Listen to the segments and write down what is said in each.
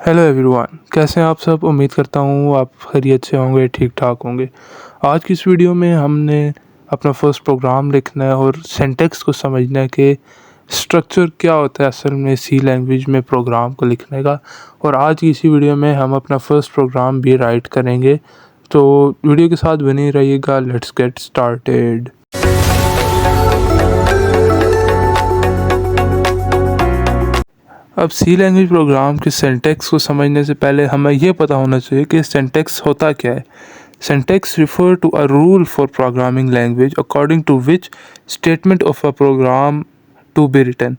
Hello everyone, कैसे हैं आप सब। उम्मीद करता हूँ आप खैरियत से होंगे, ठीक ठाक होंगे। आज की इस वीडियो में हमने अपना फर्स्ट प्रोग्राम लिखना है और सिंटैक्स को समझना है कि स्ट्रक्चर क्या होता है असल में सी लैंग्वेज में प्रोग्राम को लिखने का। और आज की इसी वीडियो में हम अपना फर्स्ट प्रोग्राम भी राइट करेंगे, तो वीडियो के साथ बने रहिएगा। Let's get started. अब सी लैंग्वेज प्रोग्राम के सिंटैक्स को समझने से पहले हमें यह पता होना चाहिए कि सिंटैक्स होता क्या है। Syntax refer to a rule for programming language according to which statement of a program to be written.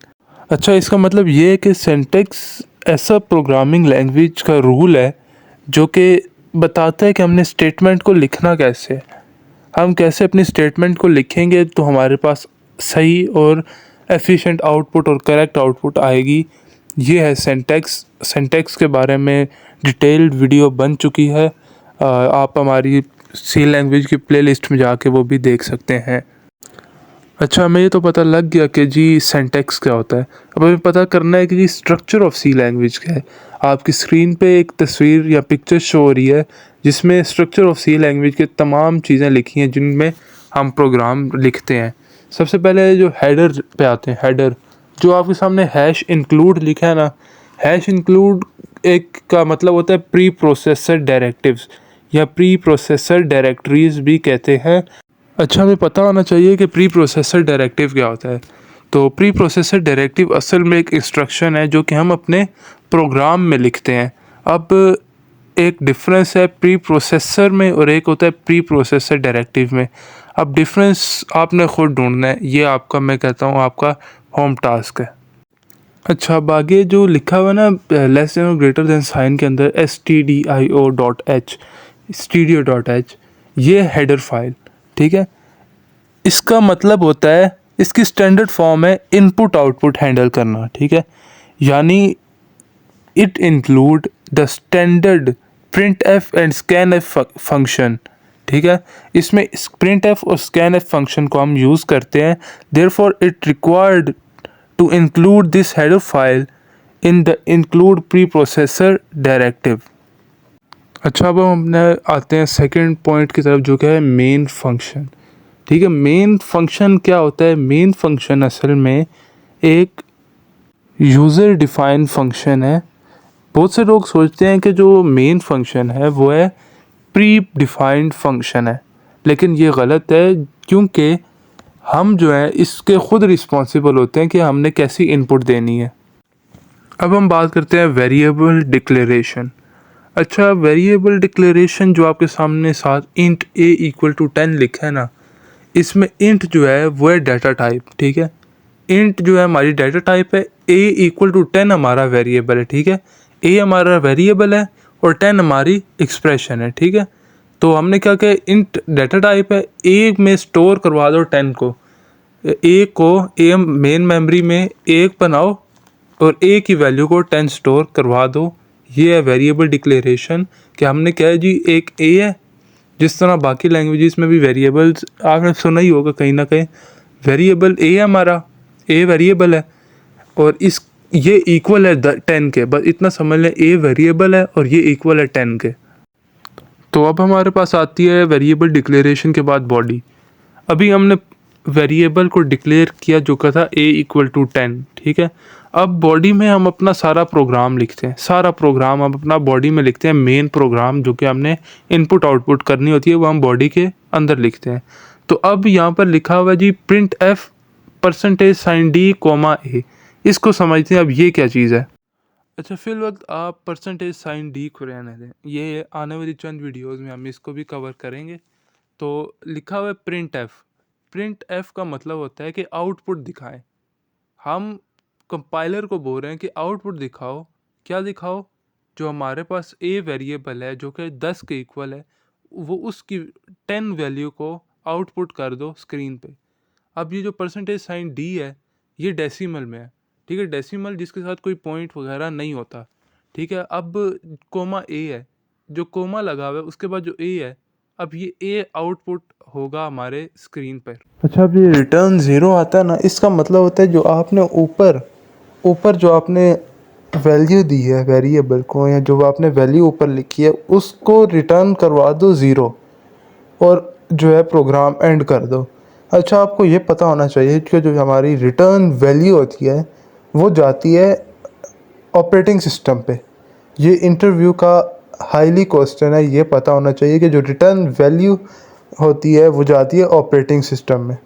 अच्छा, इसका मतलब ये है कि सिंटैक्स ऐसा प्रोग्रामिंग लैंग्वेज का रूल है जो कि बताता है कि हमने स्टेटमेंट को लिखना कैसे है। हम कैसे अपनी स्टेटमेंट को लिखेंगे तो हमारे पास सही और एफिशिएंट आउटपुट और करेक्ट आउटपुट आएगी। ये है सिंटैक्स। सिंटैक्स के बारे में डिटेल्ड वीडियो बन चुकी है, आप हमारी सी लैंग्वेज की प्लेलिस्ट में जाके वो भी देख सकते हैं। अच्छा, हमें ये तो पता लग गया कि जी सिंटैक्स क्या होता है। अब हमें पता करना है कि जी स्ट्रक्चर ऑफ सी लैंग्वेज क्या है। आपकी स्क्रीन पे एक तस्वीर या पिक्चर शो हो रही है जिसमें स्ट्रक्चर ऑफ सी लैंग्वेज के तमाम चीज़ें लिखी हैं जिनमें हम प्रोग्राम लिखते हैं। सबसे पहले जो हेडर पे आते हैं, हेडर जो आपके सामने हैश इंक्लूड लिखा है ना, हैश इंक्लूड एक का मतलब होता है प्री प्रोसेसर डायरेक्टिव्स या प्री प्रोसेसर डायरेक्टरीज भी कहते हैं। अच्छा, हमें पता होना चाहिए कि प्री प्रोसेसर डायरेक्टिव क्या होता है। तो प्री प्रोसेसर डायरेक्टिव असल में एक इंस्ट्रक्शन है जो कि हम अपने प्रोग्राम में लिखते हैं। अब एक डिफरेंस है प्री प्रोसेसर में और एक होता है प्री प्रोसेसर डायरेक्टिव में। अब डिफरेंस आपने खुद ढूंढना है, ये आपका, मैं कहता हूँ, आपका होम टास्क है। अच्छा, अब आगे जो लिखा हुआ है ना लेस देन और ग्रेटर देन साइन के अंदर stdio.h, stdio.h, ये हेडर फाइल, ठीक है। इसका मतलब होता है, इसकी स्टैंडर्ड फॉर्म है इनपुट आउटपुट हैंडल करना, ठीक है। यानी it include the standard print f and scan f function, ठीक है। इसमें प्रिंट एफ और स्कैन एफ फंक्शन को हम यूज़ करते हैं। Therefore it required to include this header file in the include pre processor directive. अच्छा, अब हम अपने आते हैं सेकंड पॉइंट की तरफ जो कि है मेन फंक्शन, ठीक है। मेन फंक्शन क्या होता है? मेन फंक्शन असल में एक यूज़र डिफाइंड फंक्शन है। बहुत से लोग सोचते हैं कि जो मेन फंक्शन है वो है प्री डिफाइंड फंक्शन है, लेकिन ये गलत है क्योंकि हम जो है इसके ख़ुद रिस्पॉन्सिबल होते हैं कि हमने कैसी इनपुट देनी है। अब हम बात करते हैं वेरिएबल डिक्लेरेशन। अच्छा, वेरिएबल डिक्लेरेशन जो आपके सामने साथ इंट a इक्वल टू 10 लिखा है ना, इसमें इंट जो है वो है डाटा टाइप, ठीक है। इंट जो है हमारी डाटा टाइप है, a इक्वल टू 10 हमारा वेरिएबल है, ठीक है। a हमारा वेरिएबल है और 10 हमारी एक्सप्रेशन है, ठीक है। तो हमने क्या किया, इंट डाटा टाइप है, a में स्टोर करवा दो 10 को, a को a मेन मेमोरी में 1 बनाओ और a की वैल्यू को 10 स्टोर करवा दो। ये है वेरिएबल डिक्लेरेशन कि हमने क्या है जी, एक a है, जिस तरह बाकी लैंग्वेजेस में भी वेरिएबल्स आपने सुना ही होगा कहीं ना कहीं। वेरिएबल a है हमारा, a वेरिएबल है और इस ये इक्वल है 10 के, बस इतना समझ लें, a वेरिएबल है और ये इक्वल है 10 के। तो अब हमारे पास आती है वेरिएबल डिक्लेरेशन के बाद बॉडी। अभी हमने वेरिएबल को डिक्लेयर किया जो का था a इक्वल टू 10, ठीक है। अब बॉडी में हम अपना सारा प्रोग्राम लिखते हैं, सारा प्रोग्राम हम अपना बॉडी में लिखते हैं। मेन प्रोग्राम जो कि हमने इनपुट आउटपुट करनी होती है वो हम बॉडी के अंदर लिखते हैं। तो अब यहाँ पर लिखा हुआ है जी printf percentage sign d comma a. इसको समझते हैं अब ये क्या चीज़ है। अच्छा, फिल वक्त आप परसेंटेज साइन डी को रहने दें, ये आने वाली चंद वीडियोज़ में हम इसको भी कवर करेंगे। तो लिखा हुआ है प्रिंट एफ। प्रिंट एफ का मतलब होता है कि आउटपुट दिखाएं। हम कंपाइलर को बोल रहे हैं कि आउटपुट दिखाओ। क्या दिखाओ? जो हमारे पास a वेरिएबल है जो कि 10 के इक्वल है, वो उसकी 10 वैल्यू को आउटपुट कर दो स्क्रीन पे। अब ये जो परसेंटेज साइन d है ये डेसिमल में है, ठीक है। डेसिमल जिसके साथ कोई पॉइंट वगैरह नहीं होता, ठीक है। अब कोमा a है, जो कोमा लगा हुआ है उसके बाद जो a है, अब ये a आउटपुट होगा हमारे स्क्रीन पर। अच्छा, अब ये रिटर्न ज़ीरो आता है ना, इसका मतलब होता है जो आपने ऊपर ऊपर जो आपने वैल्यू दी है वेरिएबल को, या जो आपने वैल्यू ऊपर लिखी है उसको रिटर्न करवा दो ज़ीरो, और जो है प्रोग्राम एंड कर दो। अच्छा, आपको ये पता होना चाहिए कि जो हमारी रिटर्न वैल्यू होती है वो जाती है ऑपरेटिंग सिस्टम पे। ये इंटरव्यू का हाईली क्वेश्चन है, ये पता होना चाहिए कि जो रिटर्न वैल्यू होती है वो जाती है ऑपरेटिंग सिस्टम में।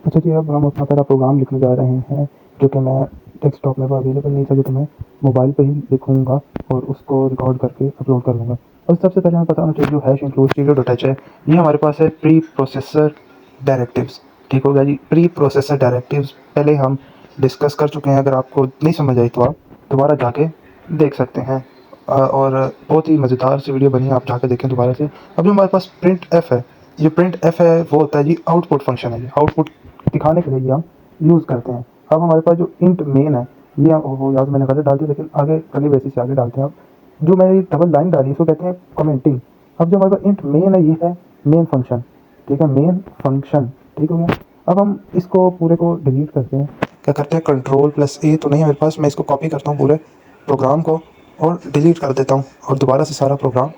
अच्छा जी, अब हम अपना पहला प्रोग्राम लिखने जा रहे हैं, जो कि मैं डेस्कटॉप में अवेलेबल नहीं था, जो कि मैं मोबाइल पे ही लिखूँगा और उसको रिकॉर्ड करके अपलोड कर लूँगा। और सबसे पहले हमें पता होना चाहिए जो हैश इंक्लूड serial.h है, ये हमारे पास है प्री प्रोसेसर डायरेक्टिव्स। ठीक हो गया जी, प्री प्रोसेसर डायरेक्टिव्स पहले हम डिस्कस कर चुके हैं। अगर आपको नहीं समझ आई तो आप दोबारा जाके देख सकते हैं, और बहुत ही मज़ेदार सी वीडियो बनी है, आप जाके देखें दोबारा से। अब जो हमारे पास प्रिंट एफ है, ये प्रिंट एफ है वो होता है जी आउटपुट फंक्शन है, ये आउटपुट दिखाने के लिए हम यूज़ करते हैं। अब हमारे पास जो इंट मेन है, ये वो याद मैंने गलत डाल दिया, लेकिन आगे कर्ली ब्रेसेस से आगे डालते हैं। अब जो मैंने डबल लाइन डाली इसको कहते हैं कमेंटिंग। अब जो हमारे पास इंट मेन है, ये है मेन फंक्शन। ठीक है, मेन फंक्शन। ठीक हो गया। अब हम इसको पूरे को डिलीट करते हैं। क्या करते हैं, Ctrl+A तो नहीं है मेरे पास, मैं इसको कॉपी करता हूँ पूरे प्रोग्राम को और डिलीट कर देता हूँ, और दोबारा से सारा प्रोग्राम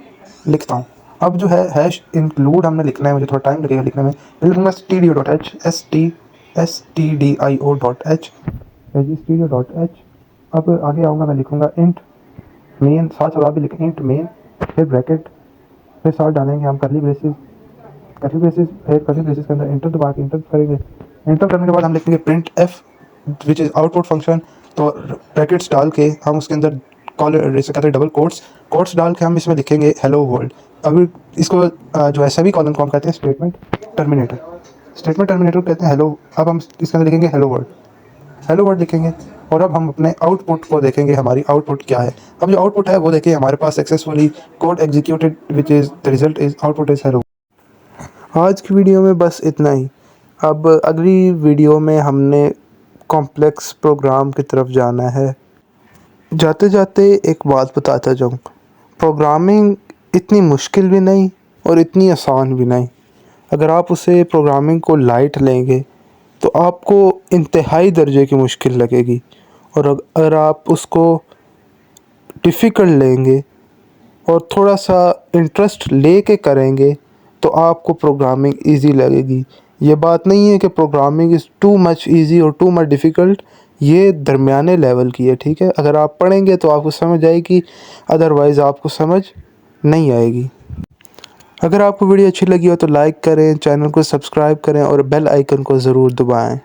लिखता हूँ। अब जो है हैश इंक्लूड हमने लिखना है, मुझे थोड़ा टाइम लगेगा लिखने में। मैं लिखूँगा stdio.h, stdio.h, stdio.h। अब आगे आऊँगा, मैं लिखूँगा इंट मेन, साथ साथ आप भी लिखें इंट मेन, फिर ब्रैकेट, फिर साथ डालेंगे हम कर्ली ब्रेसेस, फिर कर्ली ब्रेसेस के अंदर इंटर दबा के इंटर करेंगे। इंटर करने के बाद हम लिखेंगे print F which is output function. तो ब्रैकेट्स डाल के हम उसके अंदर जैसे कहते हैं डबल कोट्स डाल के हम इसमें लिखेंगे हेलो वर्ल्ड। अभी इसको जो है सभी कॉलन को हम कहते हैं स्टेटमेंट टर्मिनेटर कहते हैं हेलो। अब हम इसके अंदर लिखेंगे हेलो वर्ल्ड लिखेंगे, और अब हम अपने आउटपुट को देखेंगे, हमारी आउटपुट क्या है। अब जो आउटपुट है वो देखिए हमारे पास successfully code executed which is the result is output is hello. आज की वीडियो में बस इतना ही। अब अगली वीडियो में हमने कॉम्प्लेक्स प्रोग्राम की तरफ जाना है। जाते जाते एक बात बताता जाऊँ, प्रोग्रामिंग इतनी मुश्किल भी नहीं और इतनी आसान भी नहीं। अगर आप उसे प्रोग्रामिंग को लाइट लेंगे तो आपको इंतहाई दर्जे की मुश्किल लगेगी, और अगर आप उसको डिफ़िकल्ट लेंगे और थोड़ा सा इंटरेस्ट ले के करेंगे तो आपको प्रोग्रामिंग इजी लगेगी। ये बात नहीं है कि programming is too much easy और टू मच डिफ़िकल्ट, ये दरमियाने लेवल की है। ठीक है, अगर आप पढ़ेंगे तो आपको समझ आएगी, अदरवाइज़ आपको समझ नहीं आएगी। अगर आपको वीडियो अच्छी लगी हो तो लाइक करें, चैनल को सब्सक्राइब करें और बेल आइकन को ज़रूर दबाएं।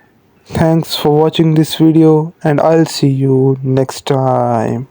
Thanks for watching this video and I'll see you next time.